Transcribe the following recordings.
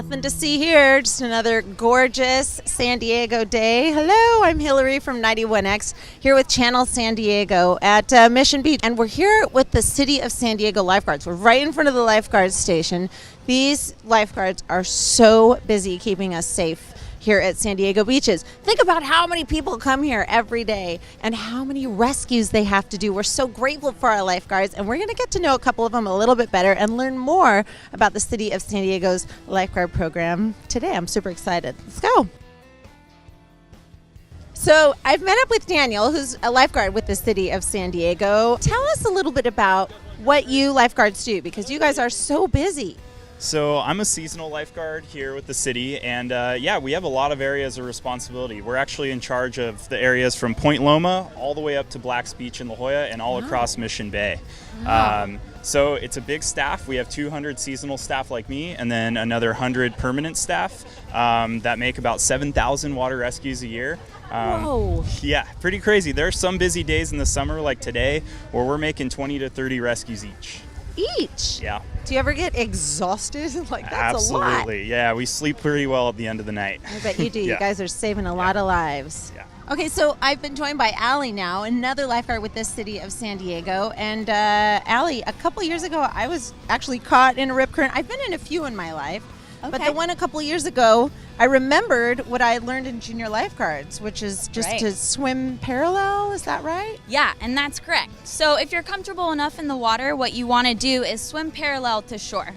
Nothing to see here, just another gorgeous San Diego day. Hello, I'm Hilary from 91X, here with Channel San Diego at Mission Beach. And we're here with the City of San Diego Lifeguards. We're right in front of the lifeguards station. These lifeguards are so busy keeping us safe here at San Diego beaches. Think about how many people come here every day and how many rescues they have to do. We're so grateful for our lifeguards, and we're going to get to know a couple of them a little bit better and learn more about the City of San Diego's lifeguard program today. I'm super excited. Let's go. So I've met up with Daniel, who's a lifeguard with the City of San Diego. Tell us a little bit about what you lifeguards do, because you guys are so busy. So I'm a seasonal lifeguard here with the city, and we have a lot of areas of responsibility. We're actually in charge of the areas from Point Loma all the way up to Black's Beach in La Jolla and all across Mission Bay. Wow. So it's a big staff. We have 200 seasonal staff like me, and then another 100 permanent staff that make about 7,000 water rescues a year. Whoa. Yeah, pretty crazy. There are some busy days in the summer like today where we're making 20 to 30 rescues each. Yeah. Do you ever get exhausted? Like, that's a lot. Absolutely. Yeah, we sleep pretty well at the end of the night. I bet you do. Yeah. You guys are saving a lot of lives. Yeah. Okay, so I've been joined by Allie now, another lifeguard with the City of San Diego. And Allie, a couple years ago, I was actually caught in a rip current. I've been in a few in my life, but the one a couple years ago, I remembered what I learned in junior lifeguards, which is just to swim parallel. Is that right? Yeah, and that's correct. So if you're comfortable enough in the water, what you want to do is swim parallel to shore.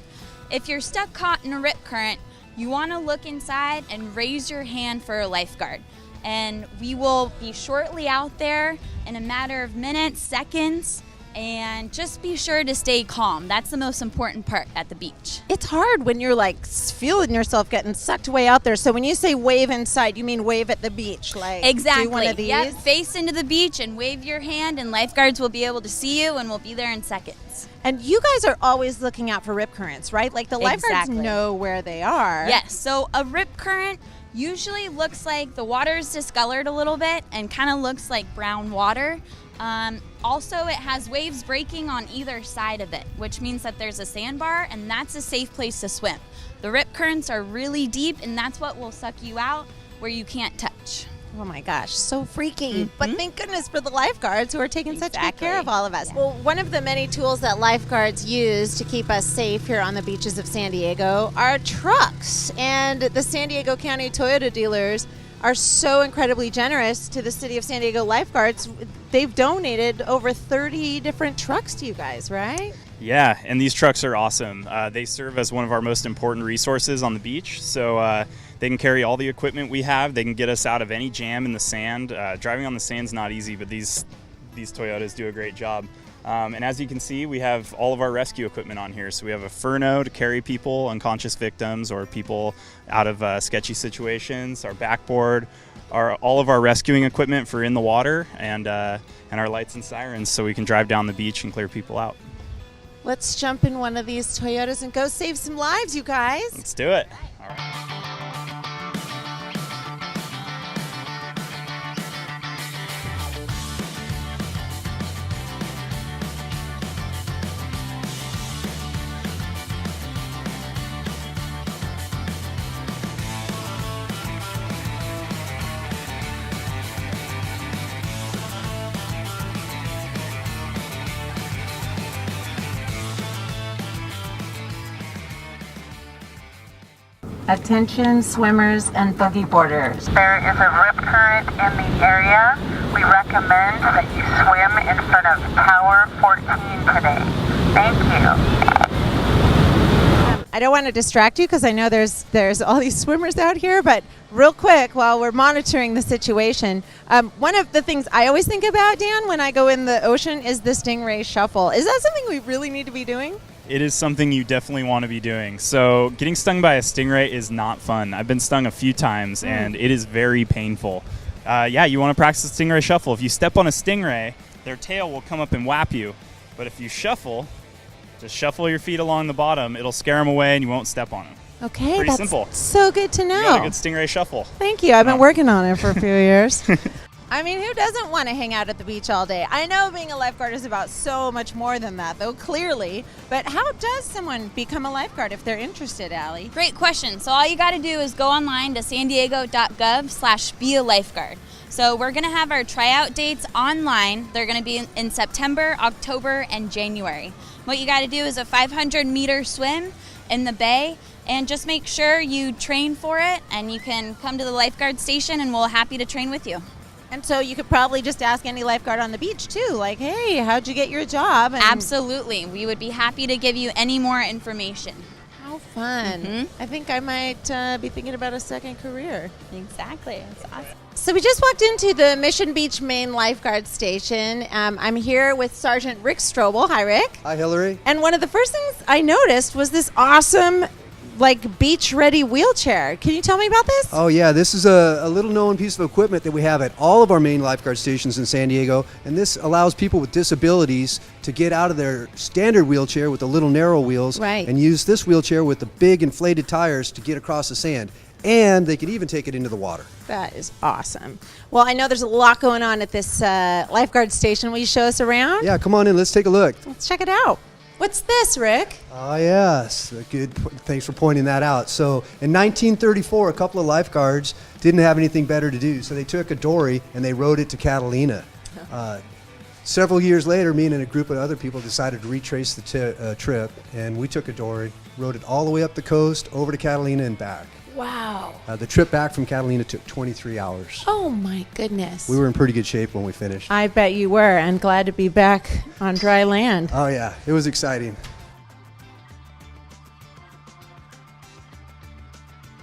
If you're stuck caught in a rip current, you want to look inside and raise your hand for a lifeguard. And we will be shortly out there in a matter of minutes, seconds, and just be sure to stay calm. That's the most important part at the beach. It's hard when you're like feeling yourself getting sucked way out there. So when you say wave inside, you mean wave at the beach? Like exactly. Do one of these? Yep. Face into the beach and wave your hand, and lifeguards will be able to see you, and we'll be there in seconds. And you guys are always looking out for rip currents, right? Like the lifeguards know where they are. Yes. So a rip current usually looks like the water is discolored a little bit and kind of looks like brown water. Also, it has waves breaking on either side of it, which means that there's a sandbar, and that's a safe place to swim. The rip currents are really deep, and that's what will suck you out where you can't touch. Oh my gosh, so freaky. But thank goodness for the lifeguards who are taking such good care of all of us. Yeah. Well, one of the many tools that lifeguards use to keep us safe here on the beaches of San Diego are trucks. And the San Diego County Toyota dealers are so incredibly generous to the City of San Diego lifeguards. They've donated over 30 different trucks to you guys, right? Yeah, and these trucks are awesome. They serve as one of our most important resources on the beach. So they can carry all the equipment we have. They can get us out of any jam in the sand. Driving on the sand's not easy, but these Toyotas do a great job. And as you can see, we have all of our rescue equipment on here. So we have a Furno to carry people, unconscious victims, or people out of sketchy situations. Our backboard, all of our rescuing equipment for in the water, and our lights and sirens so we can drive down the beach and clear people out. Let's jump in one of these Toyotas and go save some lives, you guys. Let's do it. All right. Attention swimmers and boogie boarders. There is a rip current in the area. We recommend that you swim in front of Tower 14 today. Thank you. I don't want to distract you because I know there's all these swimmers out here, but real quick, while we're monitoring the situation, one of the things I always think about, Dan, when I go in the ocean is the Stingray Shuffle. Is that something we really need to be doing? It is something you definitely want to be doing. So getting stung by a stingray is not fun. I've been stung a few times, and it is very painful. You want to practice the Stingray Shuffle. If you step on a stingray, their tail will come up and whap you. But if you shuffle, just shuffle your feet along the bottom, it'll scare them away and you won't step on them. Okay, Pretty that's simple. So good to know. You got a good Stingray Shuffle. Thank you. I've been working on it for a few years. I mean, who doesn't want to hang out at the beach all day? I know being a lifeguard is about so much more than that, though, clearly. But how does someone become a lifeguard if they're interested, Allie? Great question. So all you got to do is go online to sandiego.gov/be-a-lifeguard. So we're going to have our tryout dates online. They're going to be in September, October, and January. What you got to do is a 500-meter swim in the bay, and just make sure you train for it, and you can come to the lifeguard station, and we'll happy to train with you. And so you could probably just ask any lifeguard on the beach, too, like, hey, how'd you get your job? And Absolutely. We would be happy to give you any more information. how fun. I think I might be thinking about a second career. Exactly. That's awesome. So we just walked into the Mission Beach Main Lifeguard Station. I'm here with Sergeant Rick Strobel. Hi, Rick. Hi, Hilary. And one of the first things I noticed was this awesome, like, beach-ready wheelchair. Can you tell me about this? Oh, yeah, this is a little-known piece of equipment that we have at all of our main lifeguard stations in San Diego, and this allows people with disabilities to get out of their standard wheelchair with the little narrow wheels and use this wheelchair with the big inflated tires to get across the sand. And they can even take it into the water. That is awesome. Well, I know there's a lot going on at this lifeguard station. Will you show us around? Yeah, come on in. Let's take a look. Let's check it out. What's this, Rick? Oh, yes. Good. Thanks for pointing that out. So in 1934, a couple of lifeguards didn't have anything better to do, so they took a Dory and they rowed it to Catalina. Several years later, me and a group of other people decided to retrace the trip, and we took a Dory, rowed it all the way up the coast, over to Catalina and back. Wow. The trip back from Catalina took 23 hours. Oh, my goodness. We were in pretty good shape when we finished. I bet you were, and glad to be back on dry land. Oh, yeah. It was exciting.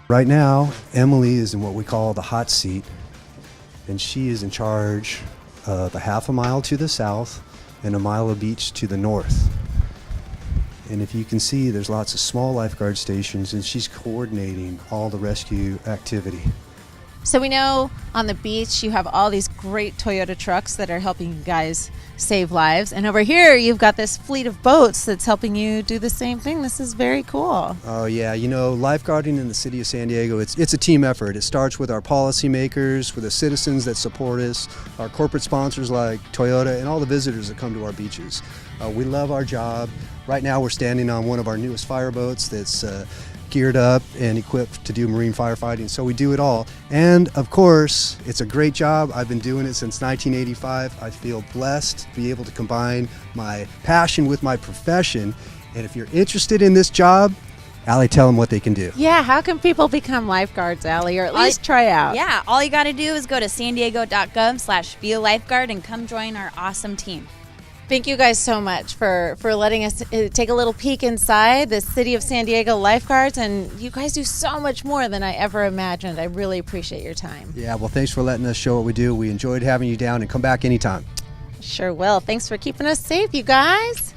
Right now, Emily is in what we call the hot seat, and she is in charge of a half a mile to the south and a mile of beach to the north. And if you can see, there's lots of small lifeguard stations, and she's coordinating all the rescue activity. So we know on the beach you have all these great Toyota trucks that are helping you guys save lives. And over here you've got this fleet of boats that's helping you do the same thing. This is very cool. Oh, yeah. You know, lifeguarding in the city of San Diego, it's a team effort. It starts with our policymakers, with the citizens that support us, our corporate sponsors like Toyota, and all the visitors that come to our beaches. We love our job. Right now we're standing on one of our newest fireboats that's geared up and equipped to do marine firefighting, so we do it all. And of course, it's a great job. I've been doing it since 1985. I feel blessed to be able to combine my passion with my profession. And if you're interested in this job, Allie, tell them what they can do. Yeah, how can people become lifeguards, Allie, or at least try out? Yeah, all you got to do is go to sandiego.gov/be-a-lifeguard and come join our awesome team. Thank you guys so much for letting us take a little peek inside the City of San Diego Lifeguards, and you guys do so much more than I ever imagined. I really appreciate your time. Yeah, well, thanks for letting us show what we do. We enjoyed having you down, and come back anytime. Sure will. Thanks for keeping us safe, you guys.